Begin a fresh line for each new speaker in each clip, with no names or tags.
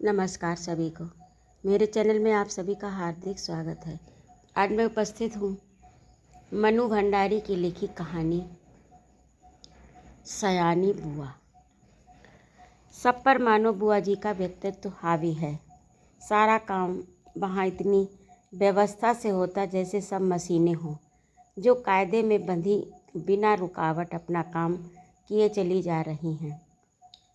नमस्कार सभी को। मेरे चैनल में आप सभी का हार्दिक स्वागत है। आज मैं उपस्थित हूँ मनु भंडारी की लिखी कहानी सयानी बुआ। सब पर मानो बुआ जी का व्यक्तित्व हावी है। सारा काम वहाँ इतनी व्यवस्था से होता जैसे सब मशीनें हों जो कायदे में बंधी बिना रुकावट अपना काम किए चली जा रही हैं।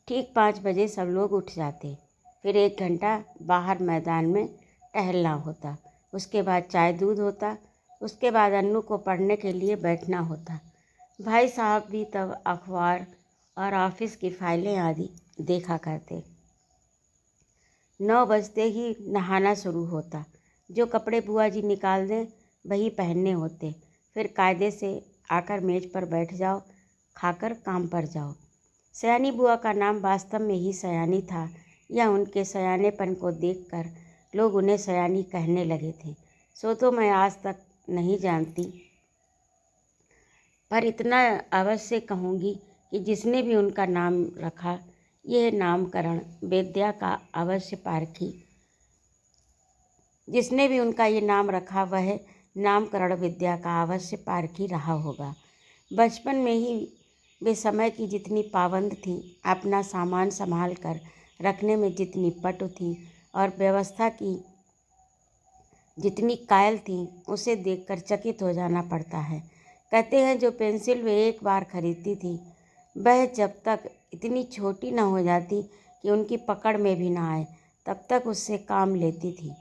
ठीक 5 बजे सब लोग उठ जाते। फिर 1 घंटा बाहर मैदान में टहलना होता। उसके बाद चाय दूध होता। उसके बाद अन्नू को पढ़ने के लिए बैठना होता। भाई साहब भी तब अखबार और ऑफिस की फाइलें आदि देखा करते। 9 बजते ही नहाना शुरू होता। जो कपड़े बुआ जी निकाल दें वही पहनने होते। फिर कायदे से आकर मेज पर बैठ जाओ, खाकर काम पर जाओ। सयानी बुआ का नाम वास्तव में ही सयानी था या उनके सयानेपन को देखकर लोग उन्हें सयानी कहने लगे थे, सो तो मैं आज तक नहीं जानती। पर इतना अवश्य कहूँगी कि जिसने भी उनका नाम रखा, यह नामकरण विद्या का अवश्य पारखी जिसने भी उनका ये नाम रखा वह नामकरण विद्या का अवश्य पारखी रहा होगा। बचपन में ही वे समय की जितनी पाबंद थी, अपना सामान संभाल कर रखने में जितनी पटु थी और व्यवस्था की जितनी कायल थी, उसे देखकर चकित हो जाना पड़ता है। कहते हैं जो पेंसिल वे एक बार खरीदती थी, वह जब तक इतनी छोटी न हो जाती कि उनकी पकड़ में भी ना आए, तब तक उससे काम लेती थी।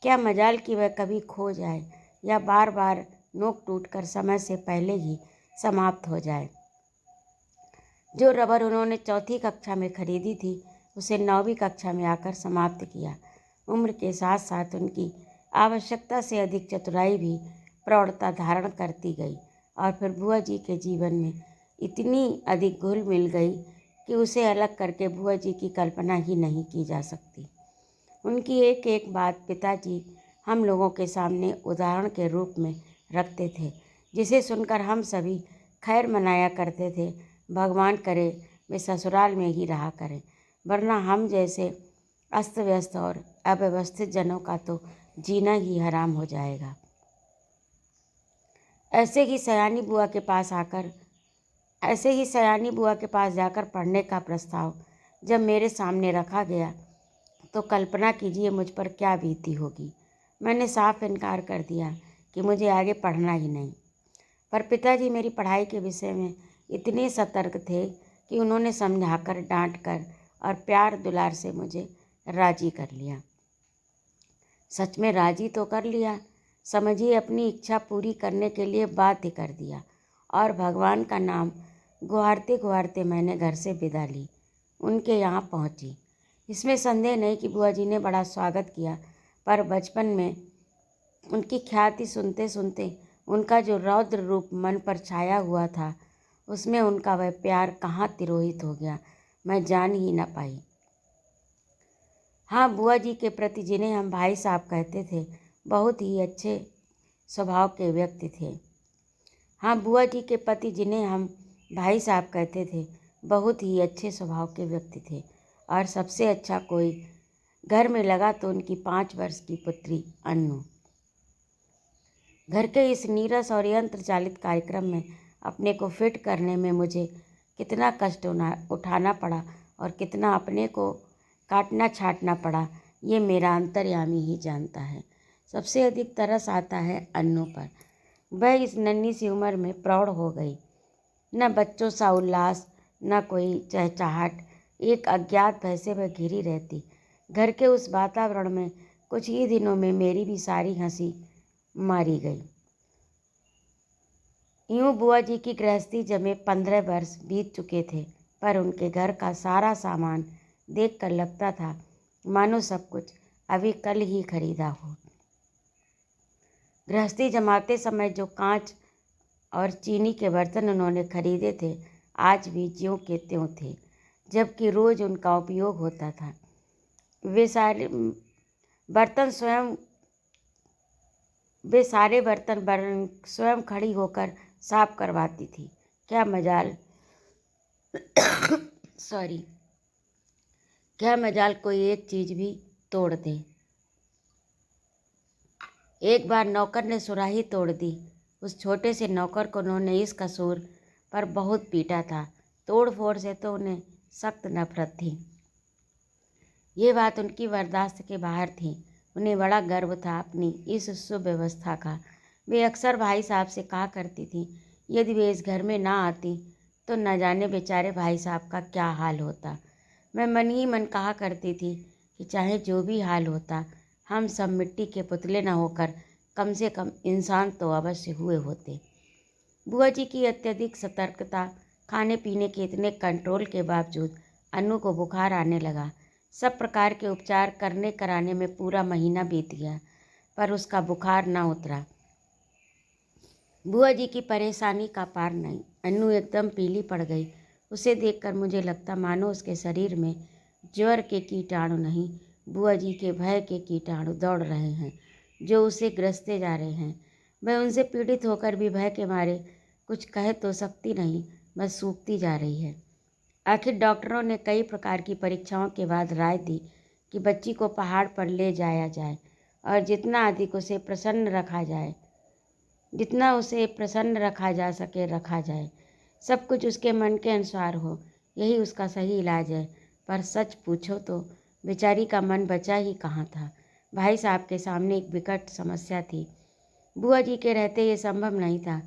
क्या मजाल कि वह कभी खो जाए या बार बार नोक टूट कर समय से पहले ही समाप्त हो जाए। जो रबर उन्होंने 4ठी कक्षा में खरीदी थी, उसे 9वीं कक्षा में आकर समाप्त किया। उम्र के साथ साथ उनकी आवश्यकता से अधिक चतुराई भी प्रौढ़ता धारण करती गई और फिर बुआ जी के जीवन में इतनी अधिक घुल मिल गई कि उसे अलग करके बुआ जी की कल्पना ही नहीं की जा सकती। उनकी एक एक बात पिताजी हम लोगों के सामने उदाहरण के रूप में रखते थे, जिसे सुनकर हम सभी खैर मनाया करते थे। भगवान करे वे ससुराल में ही रहा करें, वरना हम जैसे अस्त व्यस्त और अव्यवस्थित जनों का तो जीना ही हराम हो जाएगा। ऐसे ही सयानी बुआ के पास जाकर पढ़ने का प्रस्ताव जब मेरे सामने रखा गया तो कल्पना कीजिए मुझ पर क्या बीती होगी। मैंने साफ इनकार कर दिया कि मुझे आगे पढ़ना ही नहीं। पर पिताजी मेरी पढ़ाई के विषय में इतने सतर्क थे कि उन्होंने समझाकर, डांटकर और प्यार दुलार से मुझे राजी कर लिया। सच में राजी तो कर लिया, समझिए अपनी इच्छा पूरी करने के लिए बाध्य कर दिया। और भगवान का नाम गुहारते गुहारते मैंने घर से विदा ली, उनके यहाँ पहुँची। इसमें संदेह नहीं कि बुआ जी ने बड़ा स्वागत किया, पर बचपन में उनकी ख्याति सुनते सुनते उनका जो रौद्र रूप मन पर छाया हुआ था, उसमें उनका वह प्यार कहाँ तिरोहित हो गया, मैं जान ही न पाई। हाँ, बुआ जी के प्रति जिन्हें हम भाई साहब कहते थे, बहुत ही अच्छे स्वभाव के व्यक्ति थे। बुआ जी के पति जिन्हें हम भाई साहब कहते थे, बहुत ही अच्छे स्वभाव के व्यक्ति थे। और सबसे अच्छा कोई घर में लगा तो उनकी 5 वर्ष की पुत्री अन्नू। घर के इस नीरस और यंत्र चालित कार्यक्रम में अपने को फिट करने में मुझे कितना कष्ट उठाना पड़ा और कितना अपने को काटना छाटना पड़ा, ये मेरा अंतर्यामी ही जानता है। सबसे अधिक तरस आता है अन्नू पर। वह इस नन्ही सी उम्र में प्रौढ़ हो गई। न बच्चों सा उल्लास, न कोई चहचहाट, एक अज्ञात भय से वह घिरी रहती। घर के उस वातावरण में कुछ ही दिनों में मेरी भी सारी हंसी मारी गई। यूँ बुआ जी की गृहस्थी जमे 15 वर्ष बीत चुके थे, पर उनके घर का सारा सामान देखकर लगता था मानो सब कुछ अभी कल ही खरीदा हो। गृहस्थी जमाते समय जो कांच और चीनी के बर्तन उन्होंने खरीदे थे, आज भी ज्यों के त्यों थे, जबकि रोज़ उनका उपयोग होता था। वे सारे बर्तन स्वयं खड़ी होकर साफ करवाती थी। क्या क्या मजाल कोई एक चीज़ भी तोड़ दे। एक बार नौकर ने सुराही तोड़ दी। उस छोटे से नौकर को उन्होंने इस कसूर पर बहुत पीटा था। तोड़ फोड़ से तो उन्हें सख्त नफरत थी। ये बात उनकी बर्दाश्त के बाहर थी। उन्हें बड़ा गर्व था अपनी इस सुव्यवस्था का। वे अक्सर भाई साहब से कहा करती थी, यदि वे इस घर में ना आती तो न जाने बेचारे भाई साहब का क्या हाल होता। मैं मन ही मन कहा करती थी कि चाहे जो भी हाल होता, हम सब मिट्टी के पुतले न होकर कम से कम इंसान तो अवश्य हुए होते। बुआ जी की अत्यधिक सतर्कता, खाने पीने के इतने कंट्रोल के बावजूद अन्नू को बुखार आने लगा। सब प्रकार के उपचार करने कराने में पूरा महीना बीत गया, पर उसका बुखार ना उतरा। बुआ जी की परेशानी का पार नहीं। अन्नू एकदम पीली पड़ गई। उसे देखकर मुझे लगता मानो उसके शरीर में ज्वर के कीटाणु नहीं, बुआ जी के भय के कीटाणु दौड़ रहे हैं, जो उसे ग्रसते जा रहे हैं। वह उनसे पीड़ित होकर भी भय के मारे कुछ कह तो सकती नहीं, बस सूखती जा रही है। आखिर डॉक्टरों ने कई प्रकार की परीक्षाओं के बाद राय दी कि बच्ची को पहाड़ पर ले जाया जाए और जितना उसे प्रसन्न रखा जा सके रखा जाए। सब कुछ उसके मन के अनुसार हो, यही उसका सही इलाज है। पर सच पूछो तो बेचारी का मन बचा ही कहाँ था। भाई साहब के सामने एक विकट समस्या थी। बुआ जी के रहते ये संभव नहीं था,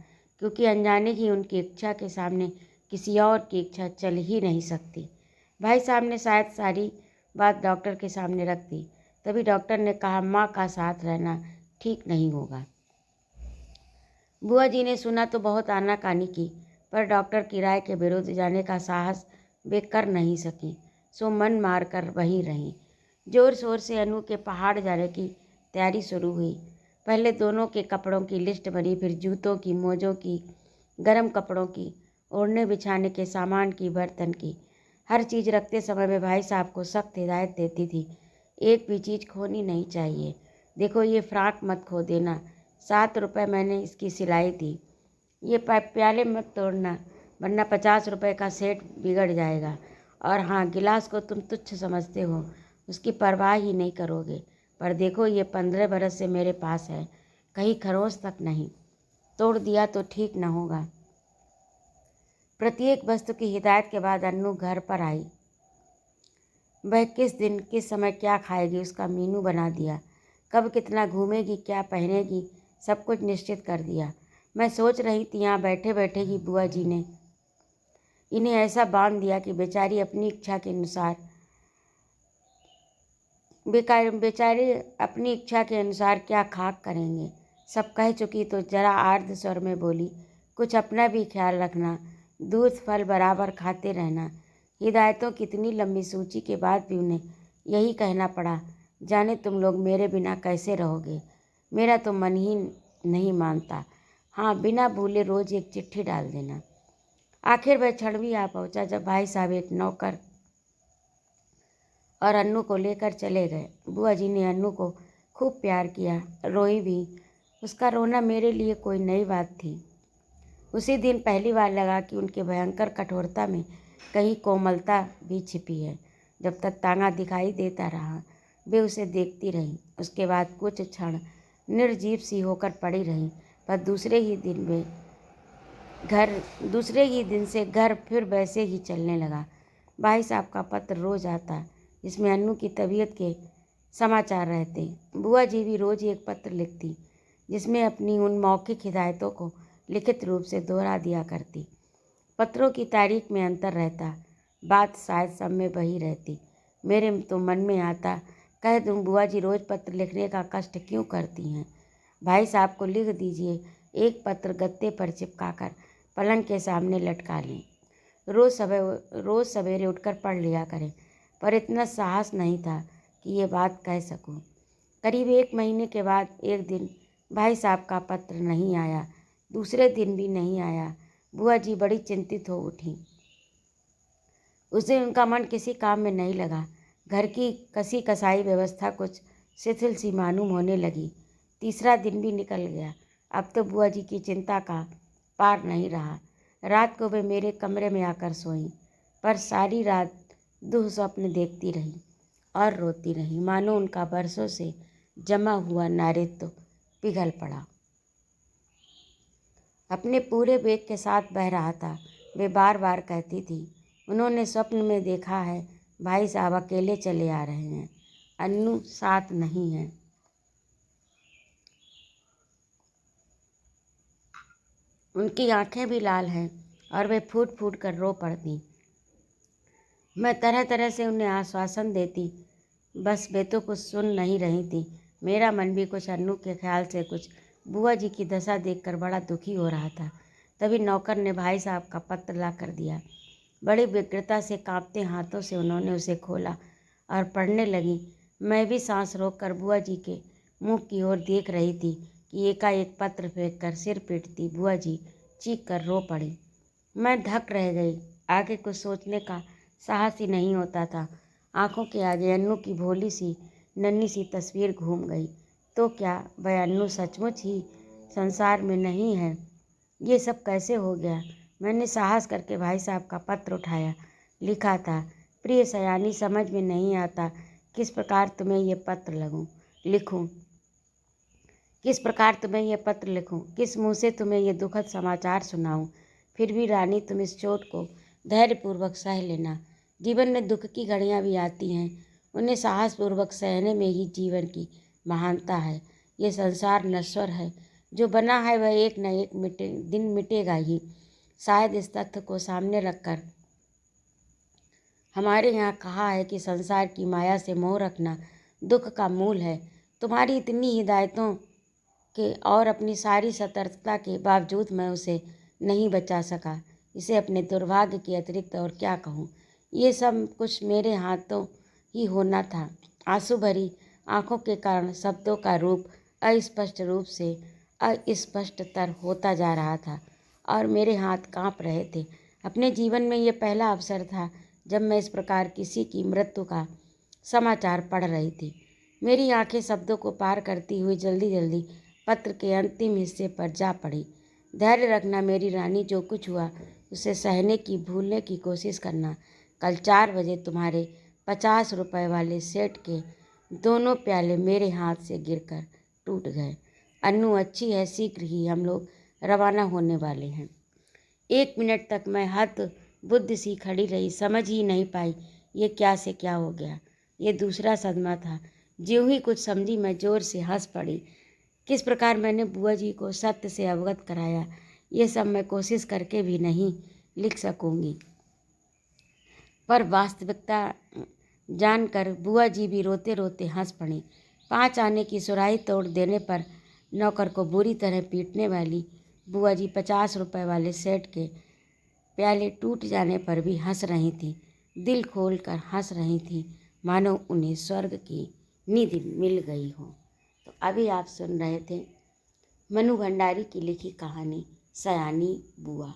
क्योंकि अनजाने ही उनकी इच्छा के सामने किसी और की इच्छा चल ही नहीं सकती। भाई साहब ने शायद सारी बात डॉक्टर के सामने रख दी। तभी डॉक्टर ने कहा, माँ का साथ रहना ठीक नहीं होगा। बुआ जी ने सुना तो बहुत आनाकानी की, पर डॉक्टर की राय के विरुद्ध जाने का साहस वे कर नहीं सकी, सो मन मार कर वहीं रहीं। जोर शोर से अनु के पहाड़ जाने की तैयारी शुरू हुई। पहले दोनों के कपड़ों की लिस्ट बनी, फिर जूतों की, मोजों की, गर्म कपड़ों की, ओढ़ने बिछाने के सामान की, बर्तन की। हर चीज़ रखते समय मैं भाई साहब को सख्त हिदायत देती थी, एक भी चीज़ खोनी नहीं चाहिए। देखो ये फ्राक मत खो देना, 7 रुपये मैंने इसकी सिलाई दी। ये प्याले मत तोड़ना, वरना 50 रुपये का सेट बिगड़ जाएगा। और हाँ, गिलास को तुम तुच्छ समझते हो, उसकी परवाह ही नहीं करोगे। पर देखो ये 15 बरस से मेरे पास है, कहीं खरोंच तक नहीं, तोड़ दिया तो ठीक न होगा। प्रत्येक वस्तु की हिदायत के बाद अन्नू घर पर आई। वह किस दिन किस समय क्या खाएगी उसका मीनू बना दिया। कब कितना घूमेगी, क्या पहनेगी, सब कुछ निश्चित कर दिया। मैं सोच रही थी यहाँ बैठे बैठे ही बुआ जी ने इन्हें ऐसा बांध दिया कि बेचारे अपनी इच्छा के अनुसार क्या खाक करेंगे। सब कह चुकी तो जरा आर्द्र स्वर में बोली, कुछ अपना भी ख्याल रखना, दूध फल बराबर खाते रहना। हिदायतों की इतनी लंबी सूची के बाद भी उन्हें यही कहना पड़ा, जाने तुम लोग मेरे बिना कैसे रहोगे। मेरा तो मन ही नहीं मानता। हाँ, बिना भूले रोज़ एक चिट्ठी डाल देना। आखिर वह क्षण भी आ पहुँचा जब भाई साहब एक नौकर और अन्नू को लेकर चले गए। बुआ जी ने अन्नू को खूब प्यार किया, रोई भी। उसका रोना मेरे लिए कोई नई बात थी। उसी दिन पहली बार लगा कि उनके भयंकर कठोरता में कहीं कोमलता भी छिपी है। जब तक तांगा दिखाई देता रहा, वे उसे देखती रहीं। उसके बाद कुछ क्षण निर्जीव सी होकर पड़ी रहीं, पर दूसरे ही दिन से घर फिर वैसे ही चलने लगा। भाई साहब का पत्र रोज आता, जिसमें अन्नू की तबीयत के समाचार रहते। बुआ जी भी रोज एक पत्र लिखती, जिसमें अपनी उन मौखिक हिदायतों को लिखित रूप से दोहरा दिया करती। पत्रों की तारीख में अंतर रहता, बात शायद सब में वही रहती। मेरे तो मन में आता, कह दूं बुआ जी रोज़ पत्र लिखने का कष्ट क्यों करती हैं। भाई साहब को लिख दीजिए, एक पत्र गत्ते पर चिपका कर पलंग के सामने लटका लें। रोज़ सवेरे उठकर पढ़ लिया करें। पर इतना साहस नहीं था कि ये बात कह सकूं। करीब 1 महीने के बाद एक दिन भाई साहब का पत्र नहीं आया, दूसरे दिन भी नहीं आया। बुआ जी बड़ी चिंतित हो उठी। उस दिन उनका मन किसी काम में नहीं लगा। घर की कसी कसाई व्यवस्था कुछ शिथिल सी मालूम होने लगी। तीसरा दिन भी निकल गया। अब तो बुआ जी की चिंता का पार नहीं रहा। रात को वे मेरे कमरे में आकर सोईं, पर सारी रात दुह स्वप्न देखती रही और रोती रही, मानो उनका बरसों से जमा हुआ नारित्व पिघल पड़ा, अपने पूरे वेग के साथ बह रहा था। वे बार बार कहती थी, उन्होंने स्वप्न में देखा है भाई साहब अकेले चले आ रहे हैं, अन्नू साथ नहीं है। उनकी आंखें भी लाल हैं और वे फूट फूट कर रो पड़ती। मैं तरह तरह से उन्हें आश्वासन देती, बस वे तो कुछ सुन नहीं रही थी। मेरा मन भी कुछ अन्नू के ख्याल से, कुछ बुआ जी की दशा देखकर बड़ा दुखी हो रहा था। तभी नौकर ने भाई साहब का पत्र ला कर दिया। बड़ी व्यग्रता से कांपते हाथों से उन्होंने उसे खोला और पढ़ने लगी। मैं भी सांस रोककर बुआ जी के मुंह की ओर देख रही थी कि एकाएक पत्र फेंक कर सिर पीटती बुआ जी चीख कर रो पड़ी। मैं धक रह गई, आगे कुछ सोचने का साहस ही नहीं होता था। आंखों के आगे अन्नू की भोली सी नन्ही सी तस्वीर घूम गई। तो क्या वह अन्नू सचमुच ही संसार में नहीं है? ये सब कैसे हो गया? मैंने साहस करके भाई साहब का पत्र उठाया। लिखा था, प्रिय सयानी, समझ में नहीं आता किस प्रकार तुम्हें ये पत्र लिखूं, किस प्रकार तुम्हें यह पत्र लिखूं, किस मुँह से तुम्हें ये दुखद समाचार सुनाऊं। फिर भी रानी, तुम इस चोट को धैर्यपूर्वक सह लेना। जीवन में दुख की घड़ियाँ भी आती हैं, उन्हें साहसपूर्वक सहने में ही जीवन की महानता है। ये संसार नश्वर है, जो बना है वह एक न एक दिन मिटेगा ही। शायद इस तथ्य को सामने रखकर हमारे यहाँ कहा है कि संसार की माया से मोह रखना दुख का मूल है। तुम्हारी इतनी हिदायतों के और अपनी सारी सतर्कता के बावजूद मैं उसे नहीं बचा सका। इसे अपने दुर्भाग्य के अतिरिक्त और क्या कहूँ। ये सब कुछ मेरे हाथों ही होना था। आंसू भरी आंखों के कारण शब्दों का रूप अस्पष्ट रूप से अस्पष्टतर होता जा रहा था और मेरे हाथ कांप रहे थे। अपने जीवन में यह पहला अवसर था जब मैं इस प्रकार किसी की मृत्यु का समाचार पढ़ रही थी। मेरी आंखें शब्दों को पार करती हुई जल्दी जल्दी पत्र के अंतिम हिस्से पर जा पड़ी। धैर्य रखना मेरी रानी, जो कुछ हुआ उसे सहने की, भूलने की कोशिश करना। कल 4 बजे तुम्हारे 50 रुपए वाले सेट के दोनों प्याले मेरे हाथ से गिरकर टूट गए। अन्नू अच्छी है, शीघ्र ही हम लोग रवाना होने वाले हैं। 1 मिनट तक मैं हत बुद्ध सी खड़ी रही, समझ ही नहीं पाई ये क्या से क्या हो गया। ये दूसरा सदमा था। ज्यों ही कुछ समझी, मैं जोर से हंस पड़ी। किस प्रकार मैंने बुआ जी को सत्य से अवगत कराया, ये सब मैं कोशिश करके भी नहीं लिख सकूंगी। पर वास्तविकता जानकर बुआ जी भी रोते रोते हंस पड़ी। 5 आने की सुराही तोड़ देने पर नौकर को बुरी तरह पीटने वाली बुआ जी 50 रुपए वाले सेट के प्याले टूट जाने पर भी हंस रही थी, दिल खोल कर हंस रही थी, मानो उन्हें स्वर्ग की निधि मिल गई हो। तो अभी आप सुन रहे थे मनु भंडारी की लिखी कहानी सयानी बुआ।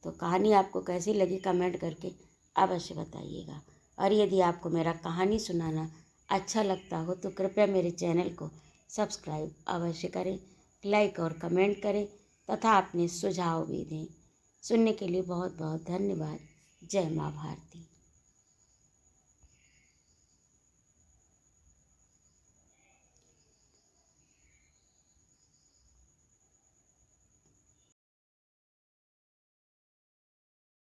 तो कहानी आपको कैसी लगी कमेंट करके अवश्य बताइएगा। और यदि आपको मेरा कहानी सुनाना अच्छा लगता हो तो कृपया मेरे चैनल को सब्सक्राइब अवश्य करें, लाइक और कमेंट करें तथा अपने सुझाव भी दें। सुनने के लिए बहुत बहुत धन्यवाद। जय माँ भारती।